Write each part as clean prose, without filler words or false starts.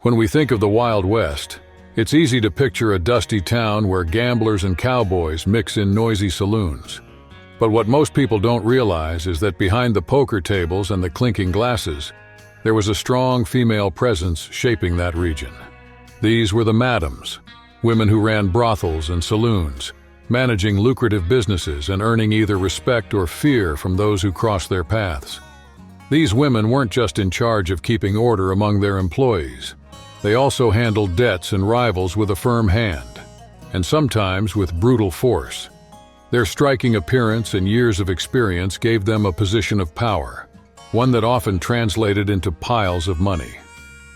When we think of the Wild West, it's easy to picture a dusty town where gamblers and cowboys mix in noisy saloons. But what most people don't realize is that behind the poker tables and the clinking glasses, there was a strong female presence shaping that region. These were the madams, women who ran brothels and saloons, managing lucrative businesses and earning either respect or fear from those who crossed their paths. These women weren't just in charge of keeping order among their employees. They also handled debts and rivals with a firm hand, and sometimes with brutal force. Their striking appearance and years of experience gave them a position of power, one that often translated into piles of money.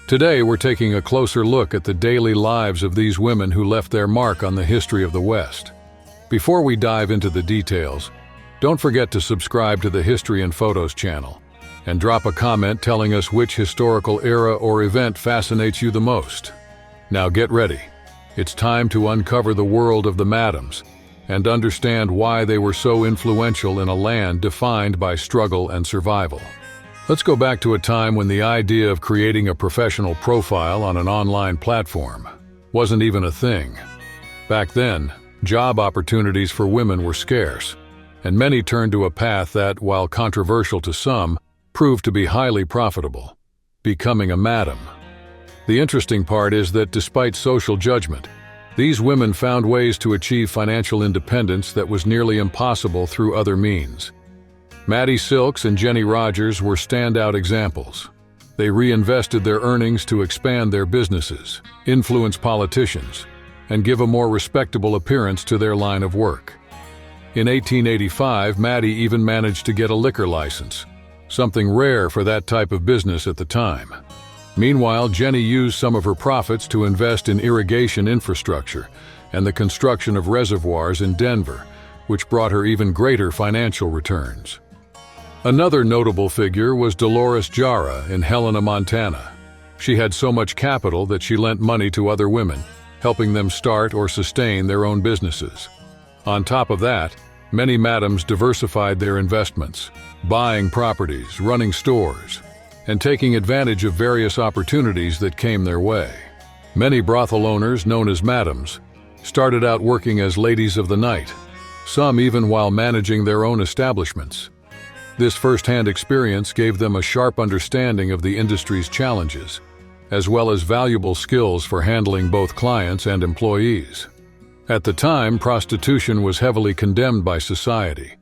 Today, we're taking a closer look at the daily lives of these women who left their mark on the history of the West. Before we dive into the details, don't forget to subscribe to the History and Photos channel and drop a comment telling us which historical era or event fascinates you the most. Now get ready. It's time to uncover the world of the madams and understand why they were so influential in a land defined by struggle and survival. Let's go back to a time when the idea of creating a professional profile on an online platform wasn't even a thing. Back then, job opportunities for women were scarce, and many turned to a path that, while controversial to some, proved to be highly profitable: becoming a madam. The interesting part is that despite social judgment, these women found ways to achieve financial independence that was nearly impossible through other means. Maddie Silks and Jenny Rogers were standout examples. They reinvested their earnings to expand their businesses, influence politicians, and give a more respectable appearance to their line of work. In 1885, Maddie even managed to get a liquor license, something rare for that type of business at the time. Meanwhile, Jenny used some of her profits to invest in irrigation infrastructure and the construction of reservoirs in Denver, which brought her even greater financial returns. Another notable figure was Dolores Jara in Helena, Montana. She had so much capital that she lent money to other women, helping them start or sustain their own businesses. On top of that, many madams diversified their investments, buying properties, running stores, and taking advantage of various opportunities that came their way. Many brothel owners, known as madams, started out working as ladies of the night, some even while managing their own establishments. This first-hand experience gave them a sharp understanding of the industry's challenges, as well as valuable skills for handling both clients and employees. At the time, prostitution was heavily condemned by society,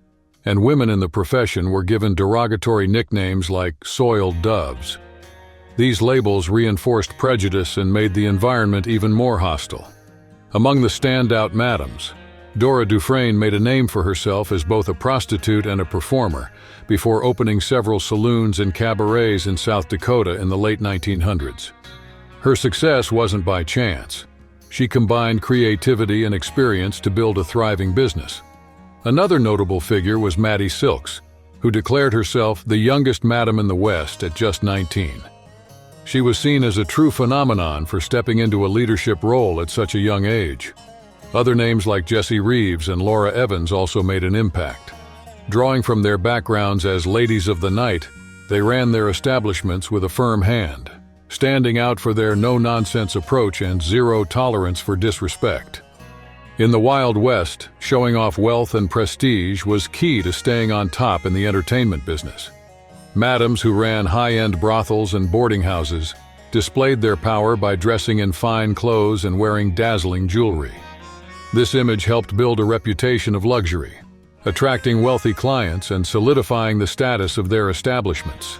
and women in the profession were given derogatory nicknames like soiled doves. These labels reinforced prejudice and made the environment even more hostile. Among the standout madams, Dora Dufresne made a name for herself as both a prostitute and a performer before opening several saloons and cabarets in South Dakota in the late 1900s. Her success wasn't by chance. She combined creativity and experience to build a thriving business. Another notable figure was Maddie Silks, who declared herself the youngest madam in the West at just 19. She was seen as a true phenomenon for stepping into a leadership role at such a young age. Other names like Jessie Reeves and Laura Evans also made an impact. Drawing from their backgrounds as ladies of the night, they ran their establishments with a firm hand, standing out for their no-nonsense approach and zero tolerance for disrespect. In the Wild West, showing off wealth and prestige was key to staying on top in the entertainment business. Madams who ran high-end brothels and boarding houses displayed their power by dressing in fine clothes and wearing dazzling jewelry. This image helped build a reputation of luxury, attracting wealthy clients and solidifying the status of their establishments.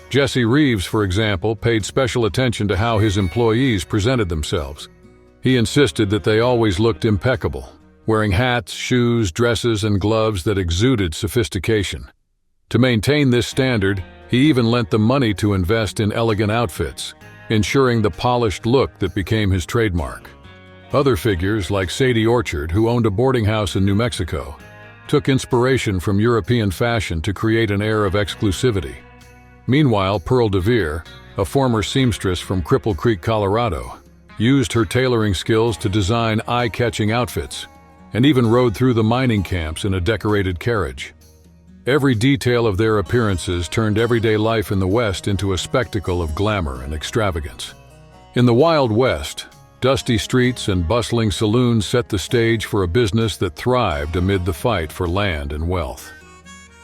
Jessie Reeves, for example, paid special attention to how his employees presented themselves. He insisted that they always looked impeccable, wearing hats, shoes, dresses, and gloves that exuded sophistication. To maintain this standard, he even lent them money to invest in elegant outfits, ensuring the polished look that became his trademark. Other figures, like Sadie Orchard, who owned a boarding house in New Mexico, took inspiration from European fashion to create an air of exclusivity. Meanwhile, Pearl DeVere, a former seamstress from Cripple Creek, Colorado, used her tailoring skills to design eye-catching outfits, and even rode through the mining camps in a decorated carriage. Every detail of their appearances turned everyday life in the West into a spectacle of glamour and extravagance. In the Wild West, dusty streets and bustling saloons set the stage for a business that thrived amid the fight for land and wealth.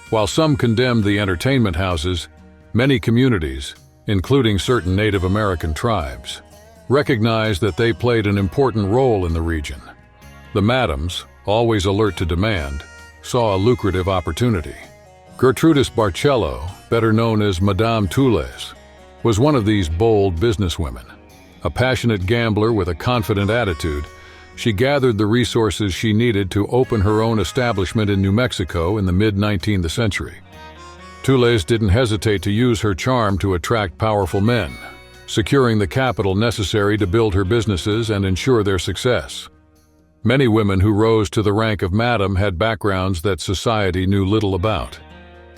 While some condemned the entertainment houses, many communities, including certain Native American tribes, recognized that they played an important role in the region. The madams, always alert to demand, saw a lucrative opportunity. Gertrudis Barcello, better known as Madame Toules, was one of these bold businesswomen. A passionate gambler with a confident attitude, she gathered the resources she needed to open her own establishment in New Mexico in the mid-19th century. Toules didn't hesitate to use her charm to attract powerful men, securing the capital necessary to build her businesses and ensure their success. Many women who rose to the rank of madam had backgrounds that society knew little about.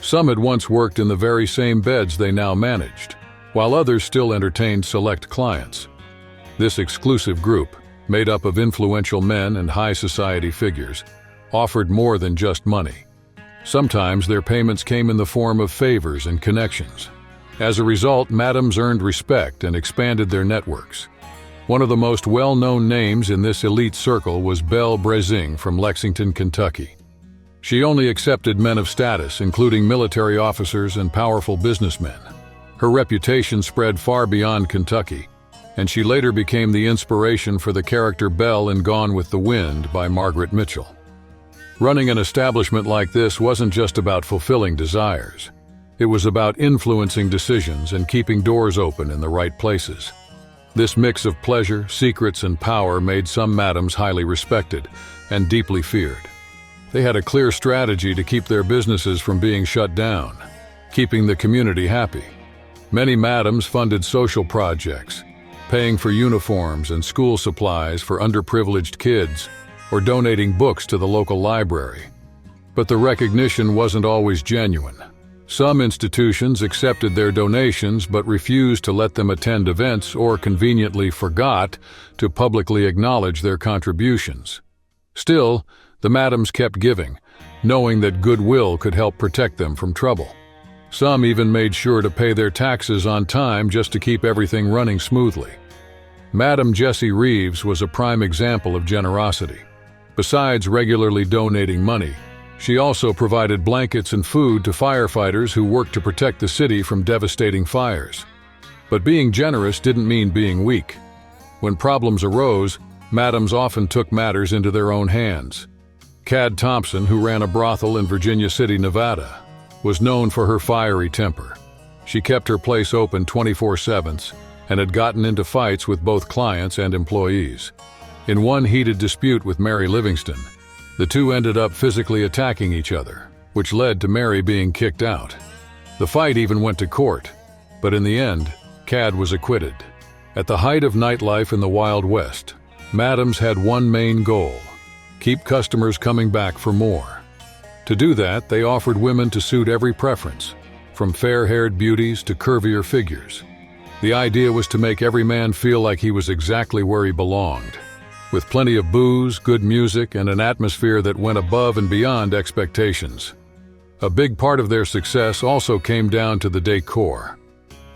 Some had once worked in the very same beds they now managed, while others still entertained select clients. This exclusive group, made up of influential men and high society figures, offered more than just money. Sometimes their payments came in the form of favors and connections. As a result, madams earned respect and expanded their networks. One of the most well-known names in this elite circle was Belle Brezing from Lexington, Kentucky. She only accepted men of status, including military officers and powerful businessmen. Her reputation spread far beyond Kentucky, and she later became the inspiration for the character Belle in Gone with the Wind by Margaret Mitchell. Running an establishment like this wasn't just about fulfilling desires. It was about influencing decisions and keeping doors open in the right places. This mix of pleasure, secrets, and power made some madams highly respected and deeply feared. They had a clear strategy to keep their businesses from being shut down, keeping the community happy. Many madams funded social projects, paying for uniforms and school supplies for underprivileged kids, or donating books to the local library. But the recognition wasn't always genuine. Some institutions accepted their donations but refused to let them attend events or conveniently forgot to publicly acknowledge their contributions. Still, the madams kept giving, knowing that goodwill could help protect them from trouble. Some even made sure to pay their taxes on time just to keep everything running smoothly. Madam Jessie Reeves was a prime example of generosity. Besides regularly donating money, she also provided blankets and food to firefighters who worked to protect the city from devastating fires. But being generous didn't mean being weak. When problems arose, madams often took matters into their own hands. Cad Thompson, who ran a brothel in Virginia City, Nevada, was known for her fiery temper. She kept her place open 24/7 and had gotten into fights with both clients and employees. In one heated dispute with Mary Livingston, the two ended up physically attacking each other, which led to Mary being kicked out. The fight even went to court, but in the end, Cad was acquitted. At the height of nightlife in the Wild West, madams had one main goal: keep customers coming back for more. To do that, they offered women to suit every preference, from fair-haired beauties to curvier figures. The idea was to make every man feel like he was exactly where he belonged, with plenty of booze, good music, and an atmosphere that went above and beyond expectations. A big part of their success also came down to the decor.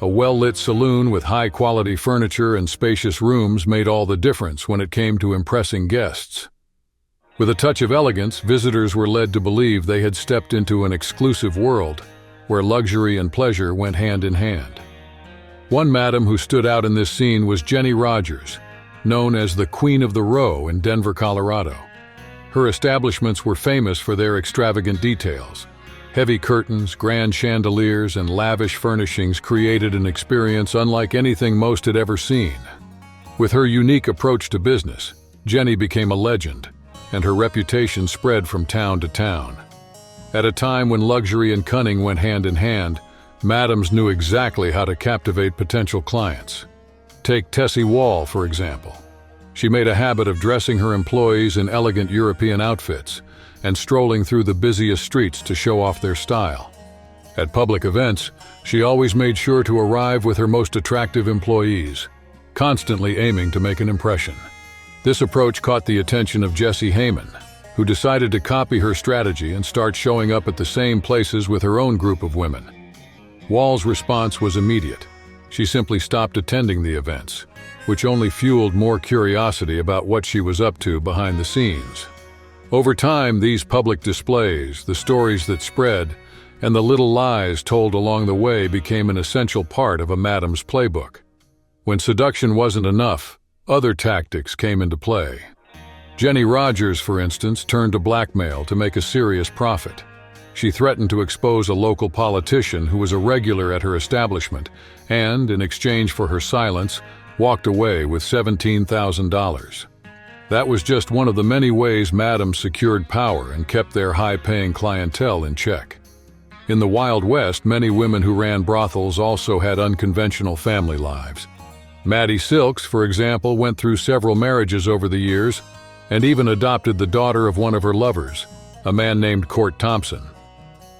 A well-lit saloon with high-quality furniture and spacious rooms made all the difference when it came to impressing guests. With a touch of elegance, visitors were led to believe they had stepped into an exclusive world where luxury and pleasure went hand in hand. One madam who stood out in this scene was Jenny Rogers, known as the Queen of the Row in Denver, Colorado. Her establishments were famous for their extravagant details. Heavy curtains, grand chandeliers, and lavish furnishings created an experience unlike anything most had ever seen. With her unique approach to business, Jenny became a legend, and her reputation spread from town to town. At a time when luxury and cunning went hand in hand, madams knew exactly how to captivate potential clients. Take Tessie Wall, for example. She made a habit of dressing her employees in elegant European outfits and strolling through the busiest streets to show off their style. At public events, she always made sure to arrive with her most attractive employees, constantly aiming to make an impression. This approach caught the attention of Jessie Heyman, who decided to copy her strategy and start showing up at the same places with her own group of women. Wall's response was immediate. She simply stopped attending the events, which only fueled more curiosity about what she was up to behind the scenes. Over time, these public displays, the stories that spread, and the little lies told along the way became an essential part of a madam's playbook. When seduction wasn't enough, other tactics came into play. Jenny Rogers, for instance, turned to blackmail to make a serious profit. She threatened to expose a local politician who was a regular at her establishment and, in exchange for her silence, walked away with $17,000. That was just one of the many ways madams secured power and kept their high-paying clientele in check. In the Wild West, many women who ran brothels also had unconventional family lives. Maddie Silks, for example, went through several marriages over the years and even adopted the daughter of one of her lovers, a man named Court Thompson.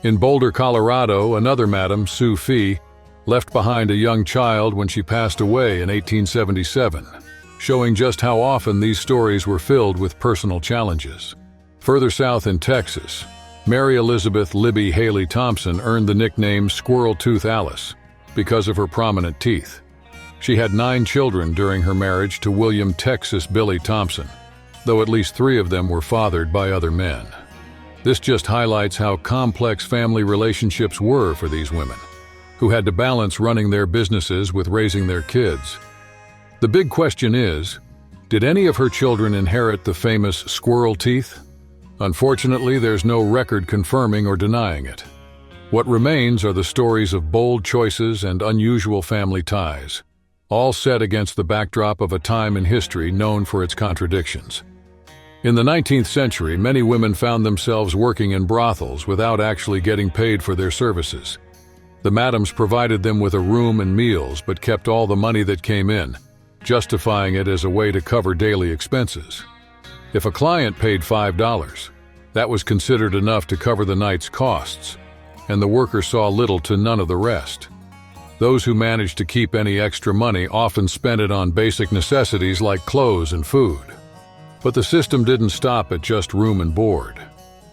In Boulder, Colorado, another madam, Sue Fee, left behind a young child when she passed away in 1877, showing just how often these stories were filled with personal challenges. Further south in Texas, Mary Elizabeth Libby Haley Thompson earned the nickname Squirrel Tooth Alice because of her prominent teeth. She had 9 children during her marriage to William Texas Billy Thompson, though at least 3 of them were fathered by other men. This just highlights how complex family relationships were for these women, who had to balance running their businesses with raising their kids. The big question is, did any of her children inherit the famous squirrel teeth? Unfortunately, there's no record confirming or denying it. What remains are the stories of bold choices and unusual family ties, all set against the backdrop of a time in history known for its contradictions. In the 19th century, many women found themselves working in brothels without actually getting paid for their services. The madams provided them with a room and meals but kept all the money that came in, justifying it as a way to cover daily expenses. If a client paid $5, that was considered enough to cover the night's costs, and the worker saw little to none of the rest. Those who managed to keep any extra money often spent it on basic necessities like clothes and food. But the system didn't stop at just room and board.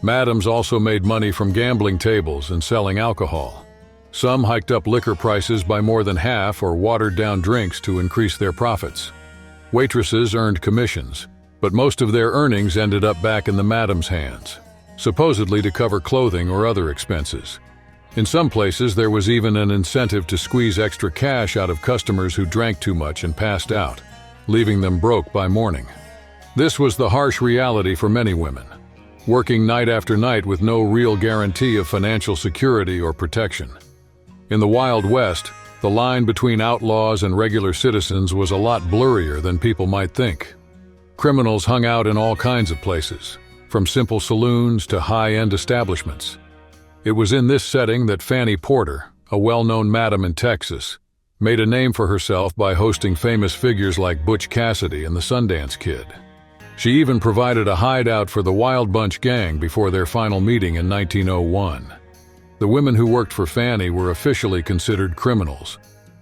Madams also made money from gambling tables and selling alcohol. Some hiked up liquor prices by more than half or watered down drinks to increase their profits. Waitresses earned commissions, but most of their earnings ended up back in the madam's hands, supposedly to cover clothing or other expenses. In some places, there was even an incentive to squeeze extra cash out of customers who drank too much and passed out, leaving them broke by morning. This was the harsh reality for many women, working night after night with no real guarantee of financial security or protection. In the Wild West, the line between outlaws and regular citizens was a lot blurrier than people might think. Criminals hung out in all kinds of places, from simple saloons to high-end establishments. It was in this setting that Fanny Porter, a well-known madam in Texas, made a name for herself by hosting famous figures like Butch Cassidy and the Sundance Kid. She even provided a hideout for the Wild Bunch gang before their final meeting in 1901. The women who worked for Fanny were officially considered criminals,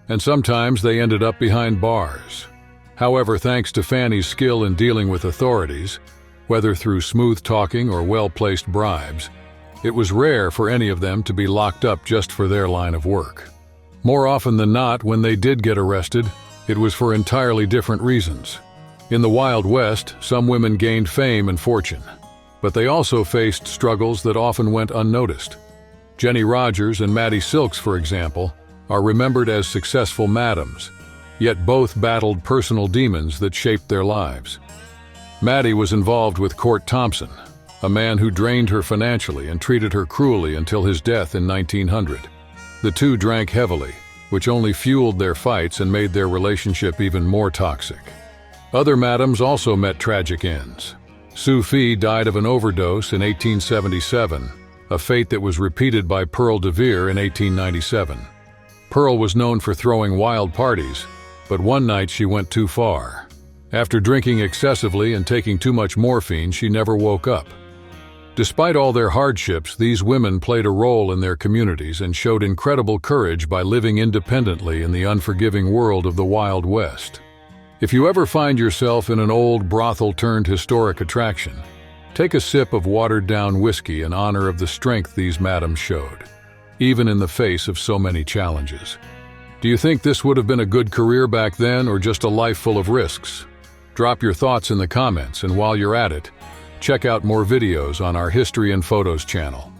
and sometimes they ended up behind bars. However, thanks to Fanny's skill in dealing with authorities, whether through smooth talking or well-placed bribes, it was rare for any of them to be locked up just for their line of work. More often than not, when they did get arrested, it was for entirely different reasons. In the Wild West, some women gained fame and fortune, but they also faced struggles that often went unnoticed. Jenny Rogers and Maddie Silks, for example, are remembered as successful madams, yet both battled personal demons that shaped their lives. Maddie was involved with Court Thompson, a man who drained her financially and treated her cruelly until his death in 1900. The two drank heavily, which only fueled their fights and made their relationship even more toxic. Other madams also met tragic ends. Sue Fee died of an overdose in 1877, a fate that was repeated by Pearl DeVere in 1897. Pearl was known for throwing wild parties, but one night she went too far. After drinking excessively and taking too much morphine, she never woke up. Despite all their hardships, these women played a role in their communities and showed incredible courage by living independently in the unforgiving world of the Wild West. If you ever find yourself in an old brothel-turned-historic attraction, take a sip of watered-down whiskey in honor of the strength these madams showed, even in the face of so many challenges. Do you think this would have been a good career back then or just a life full of risks? Drop your thoughts in the comments, and while you're at it, check out more videos on our History and Photos channel.